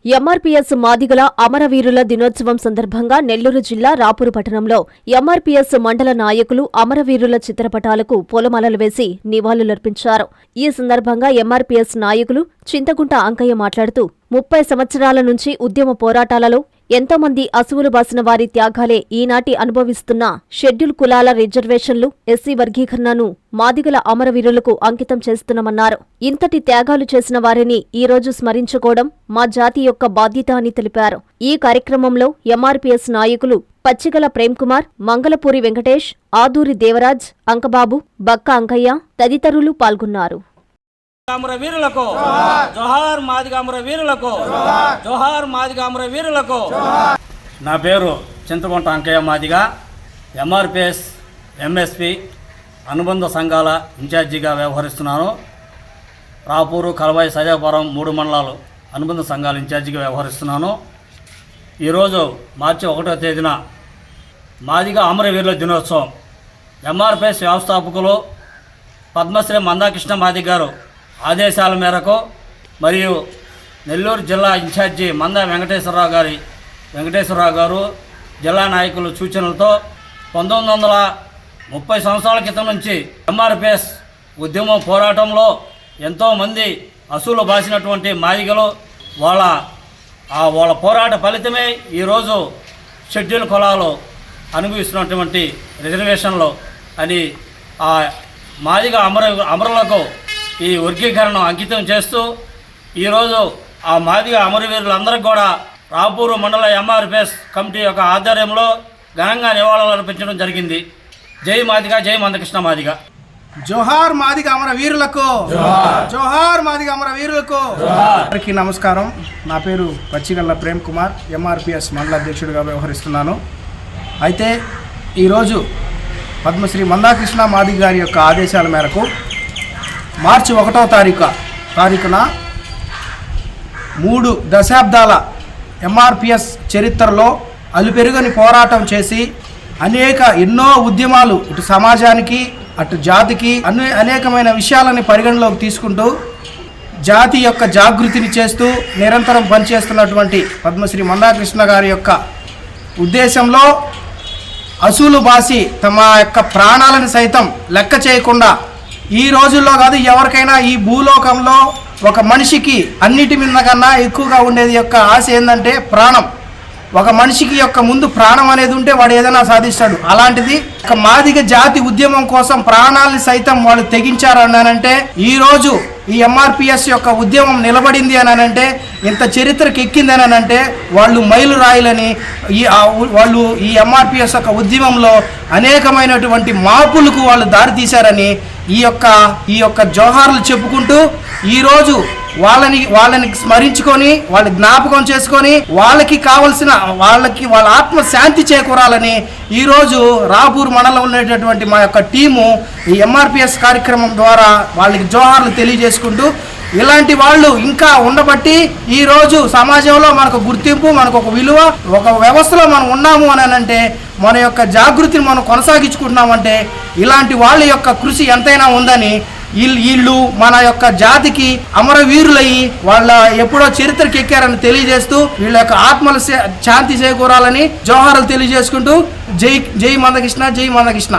MRPS మాదిగల అమరవీరుల దినోత్సవం సందర్భంగా నెల్లూరు జిల్లా రాపూరు పట్టణంలో ఎంఆర్పీఎస్ మండల నాయకులు అమరవీరుల చిత్రపటాలకు పూలమాలలు వేసి నివాళులర్పించారు. ఈ సందర్భంగా ఎంఆర్పీఎస్ నాయకులు చింతగుంట అంకయ్య మాట్లాడుతూ 30 సంవత్సరాల నుంచి ఉద్యమ పోరాటాలలో ఎంతోమంది అసువులు బాసిన వారి త్యాగాలే ఈనాటి అనుభవిస్తున్న షెడ్యూల్ కులాల రిజర్వేషన్లు, ఎస్సీ వర్గీకరణను మాదిగల అమరవీరులకు అంకితం చేస్తున్నామన్నారు. ఇంతటి త్యాగాలు చేసిన వారిని ఈ రోజు స్మరించుకోవడం మా జాతి యొక్క బాధ్యత అని తెలిపారు. ఈ కార్యక్రమంలో ఎంఆర్పీఎస్ నాయకులు పచ్చిగల ప్రేమ్కుమార్, మంగళపూరి వెంకటేష్, ఆదూరి దేవరాజ్, అంకబాబు, బక్క అంకయ్య తదితరులు పాల్గొన్నారు. అమరవీరులకు జోహార్, మాదిగ అమరవీరులకు జోహార్, మాదిగ అమరవీరులకు. నా పేరు చింతగుంట అంకయ్య మాదిగ, ఎంఆర్పీఎస్ ఎంఎస్పి అనుబంధ సంఘాల ఇన్ఛార్జిగా వ్యవహరిస్తున్నాను. రాపూరు, కలవాయి, సజాపురం 3 మండలాలు అనుబంధ సంఘాల ఇన్ఛార్జిగా వ్యవహరిస్తున్నాను. ఈరోజు మార్చి 1వ తేదీన మాదిగ అమరవీరుల దినోత్సవం. ఎంఆర్పీఎస్ వ్యవస్థాపకులు పద్మశ్రీ మందాకృష్ణ మాదిగ గారు ఆదేశాల మేరకు మరియు నెల్లూరు జిల్లా ఇన్ఛార్జి మందా వెంకటేశ్వరరావు గారు జిల్లా నాయకుల సూచనలతో 1930 సంవత్సరాల క్రితం నుంచి ఎంఆర్పీఎస్ ఉద్యమం పోరాటంలో ఎంతోమంది అసూలు బాసినటువంటి మాదిగలు వాళ్ళ పోరాట ఫలితమే ఈరోజు షెడ్యూల్ కులాలు అనుభవిస్తున్నటువంటి రిజర్వేషన్లు అని ఆ మాదిగ అమరులకు ఈ వర్గీకరణ అంకితం చేస్తూ ఈరోజు ఆ మాదిగ అమరవీరులందరికీ కూడా రాపూరు మండల ఎంఆర్పీఎస్ కమిటీ యొక్క ఆధ్వర్యంలో ఘనంగా నివాళులు అర్పించడం జరిగింది. జై మాదిగ, జై మందకృష్ణ మాదిగ. జోహార్ మాదిగ అమరవీరులకు, జోహార్ మాదిగ అమరవీరులకు. అందరికీ నమస్కారం. నా పేరు పచ్చిగల్ల ప్రేమ్కుమార్, ఎంఆర్పీఎస్ మండల అధ్యక్షుడిగా వ్యవహరిస్తున్నాను. అయితే ఈరోజు పద్మశ్రీ మందాకృష్ణ మాదిగ గారి యొక్క ఆదేశాల మేరకు మార్చి 1వ తారీఖున 3 దశాబ్దాల ఎంఆర్పీఎస్ చరిత్రలో అలుపెరుగని పోరాటం చేసి ఎన్నో ఉద్యమాలు ఇటు సమాజానికి అటు జాతికి అనేకమైన విషయాలని పరిగణలోకి తీసుకుంటూ జాతి యొక్క జాగృతిని చేస్తూ నిరంతరం పనిచేస్తున్నటువంటి పద్మశ్రీ మందాకృష్ణ గారి యొక్క ఉద్దేశంలో అసూలు బాసి తమ యొక్క ప్రాణాలను సైతం లెక్క చేయకుండా ఈ రోజుల్లో కాదు ఎవరికైనా ఈ భూలోకంలో ఒక మనిషికి అన్నిటి మీద కన్నా ఎక్కువగా ఉండేది యొక్క ఆశ ఏంటంటే ప్రాణం. ఒక మనిషికి యొక్క ముందు ప్రాణం అనేది ఉంటే వాడు ఏదైనా సాధిస్తాడు. అలాంటిది ఒక మాదిగ జాతి ఉద్యమం కోసం ప్రాణాలను సైతం వాళ్ళు తెగించారు అనంటే ఈరోజు ఈ ఎంఆర్పీఎస్ యొక్క ఉద్యమం నిలబడింది అనంటే, ఇంత చరిత్రకి ఎక్కింది అనంటే వాళ్ళు మైలు రాయిలని వాళ్ళు ఈ ఎంఆర్పీఎస్ యొక్క ఉద్యమంలో అనేకమైనటువంటి మార్పులకు వాళ్ళు దారి తీశారని ఈ యొక్క జోహార్లు చెప్పుకుంటూ ఈరోజు వాళ్ళని స్మరించుకొని వాళ్ళ జ్ఞాపకం చేసుకొని వాళ్ళకి కావలసిన వాళ్ళ ఆత్మ శాంతి చేకూరాలని ఈరోజు రాపూర్ మండలంలో ఉండేటటువంటి మా యొక్క టీము ఈ ఎంఆర్పీఎస్ కార్యక్రమం ద్వారా వాళ్ళకి జోహార్లు తెలియజేసుకుంటూ ఇలాంటి వాళ్ళు ఇంకా ఉండబట్టి ఈరోజు సమాజంలో మనకు గుర్తింపు, మనకు ఒక విలువ, ఒక వ్యవస్థలో మనం ఉన్నాము అని అంటే మన యొక్క జాగృతిని మనం కొనసాగించుకుంటున్నామంటే ఇలాంటి వాళ్ళ యొక్క కృషి ఎంతైనా ఉందని వీళ్ళు మన యొక్క జాతికి అమరవీరులయ్యి వాళ్ళ ఎప్పుడో చరిత్రకి ఎక్కారని తెలియజేస్తూ వీళ్ళ యొక్క ఆత్మల శాంతి చేకూరాలని జోహార్లు తెలియజేసుకుంటూ జై మందకృష్ణ, జై మందకృష్ణ.